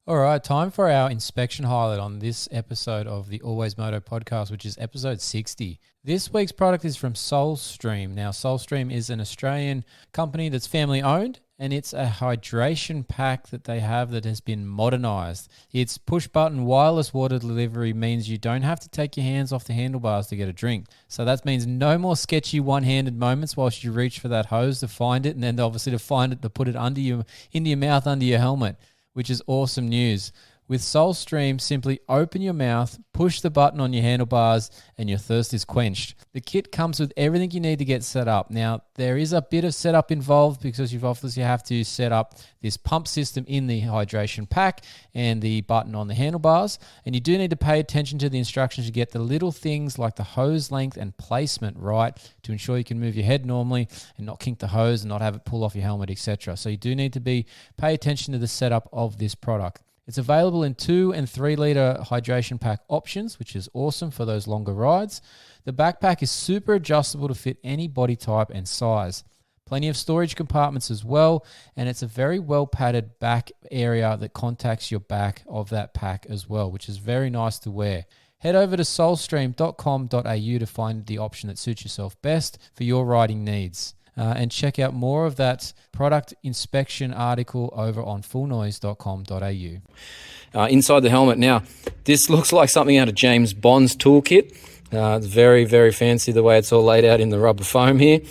All right, time for our inspection highlight on this episode of the AlwaysMoto Podcast, which is episode 60. This week's product is from SoleStream. Now, SoleStream is an Australian company that's family owned, and it's a hydration pack that they have that has been modernized. Its push-button wireless water delivery means you don't have to take your hands off the handlebars to get a drink. So that means no more sketchy one-handed moments whilst you reach for that hose to find it, and then obviously to find it to put it into your mouth, under your helmet, which is awesome news. With SoleStream, simply open your mouth, push the button on your handlebars, and your thirst is quenched. The kit comes with everything you need to get set up. Now, there is a bit of setup involved because you obviously have to set up this pump system in the hydration pack and the button on the handlebars. And you do need to pay attention to the instructions. You get the little things like the hose length and placement right to ensure you can move your head normally and not kink the hose and not have it pull off your helmet, etc. So you do need to pay attention to the setup of this product. It's available in 2 and 3 litre hydration pack options, which is awesome for those longer rides. The backpack is super adjustable to fit any body type and size. Plenty of storage compartments as well, and it's a very well padded back area that contacts your back of that pack as well, which is very nice to wear. Head over to solestream.com.au to find the option that suits yourself best for your riding needs. And check out more of that product inspection article over on fullnoise.com.au. Inside the helmet now, this looks like something out of James Bond's toolkit. It's very, very fancy the way it's all laid out in the rubber foam here.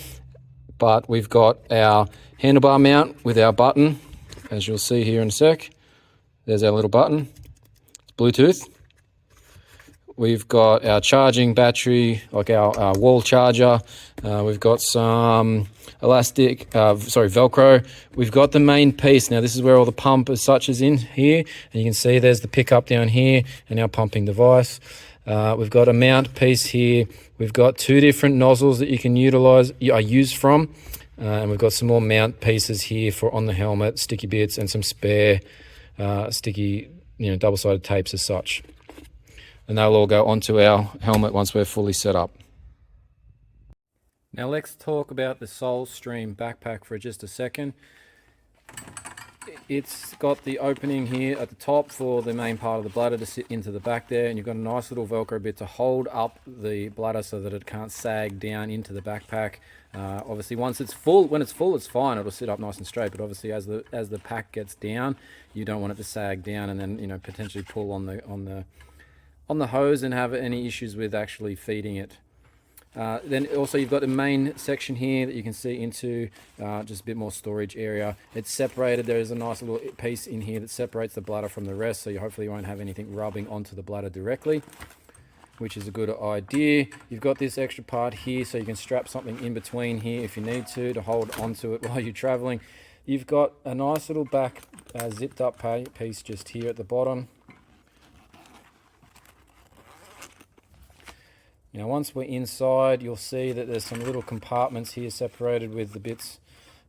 But we've got our handlebar mount with our button, as you'll see here in a sec. There's our little button. It's Bluetooth. We've got our charging battery, like our wall charger. We've got some Velcro. We've got the main piece. Now, this is where all the pump as such is in here. And you can see there's the pickup down here and our pumping device. We've got a mount piece here. We've got 2 different nozzles that you can use from. And we've got some more mount pieces here for on the helmet, sticky bits, and some spare sticky, double-sided tapes as such. And they'll all go onto our helmet once we're fully set up. Now let's talk about the SoleStream backpack for just a second. It's got the opening here at the top for the main part of the bladder to sit into the back there, and you've got a nice little Velcro bit to hold up the bladder so that it can't sag down into the backpack. Obviously, when it's full, it's fine. It'll sit up nice and straight. But obviously, as the pack gets down, you don't want it to sag down and then potentially pull on the hose and have any issues with actually feeding it. Then also you've got the main section here that you can see into, just a bit more storage area. It's separated. There is a nice little piece in here that separates the bladder from the rest, so you hopefully won't have anything rubbing onto the bladder directly, which is a good idea. You've got this extra part here so you can strap something in between here if you need to hold onto it while you're traveling. You've got a nice little back zipped up piece just here at the bottom. Now, once we're inside, you'll see that there's some little compartments here separated with the bits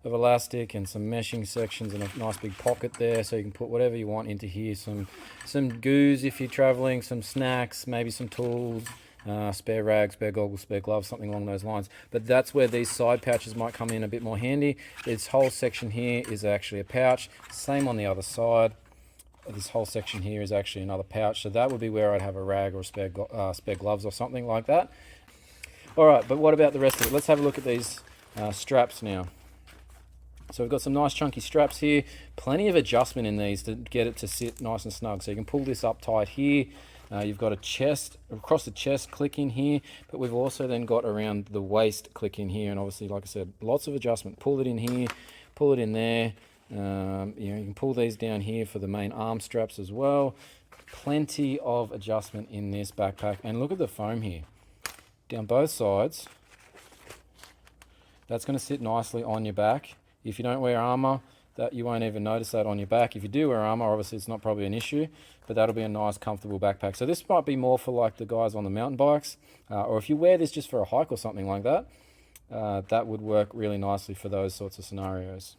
of elastic and some meshing sections and a nice big pocket there, so you can put whatever you want into here. Some goos if you're traveling, some snacks, maybe some tools, spare rags, spare goggles, spare gloves, something along those lines. But that's where these side pouches might come in a bit more handy. This whole section here is actually a pouch. Same on the other side. This whole section here is actually another pouch, so that would be where I'd have a rag or spare gloves or something like that. All right, but what about the rest of it? Let's have a look at these straps now. So we've got some nice chunky straps here, plenty of adjustment in these to get it to sit nice and snug. So you can pull this up tight here. You've got across the chest click in here, but we've also then got around the waist click in here, and obviously, like I said, lots of adjustment. Pull it in here, pull it in there. You can pull these down here for the main arm straps as well. Plenty of adjustment in this backpack. And look at the foam here. Down both sides. That's going to sit nicely on your back. If you don't wear armor, that you won't even notice that on your back. If you do wear armor, obviously it's not probably an issue, but that'll be a nice, comfortable backpack. So this might be more for like the guys on the mountain bikes, or if you wear this just for a hike or something like that, that would work really nicely for those sorts of scenarios.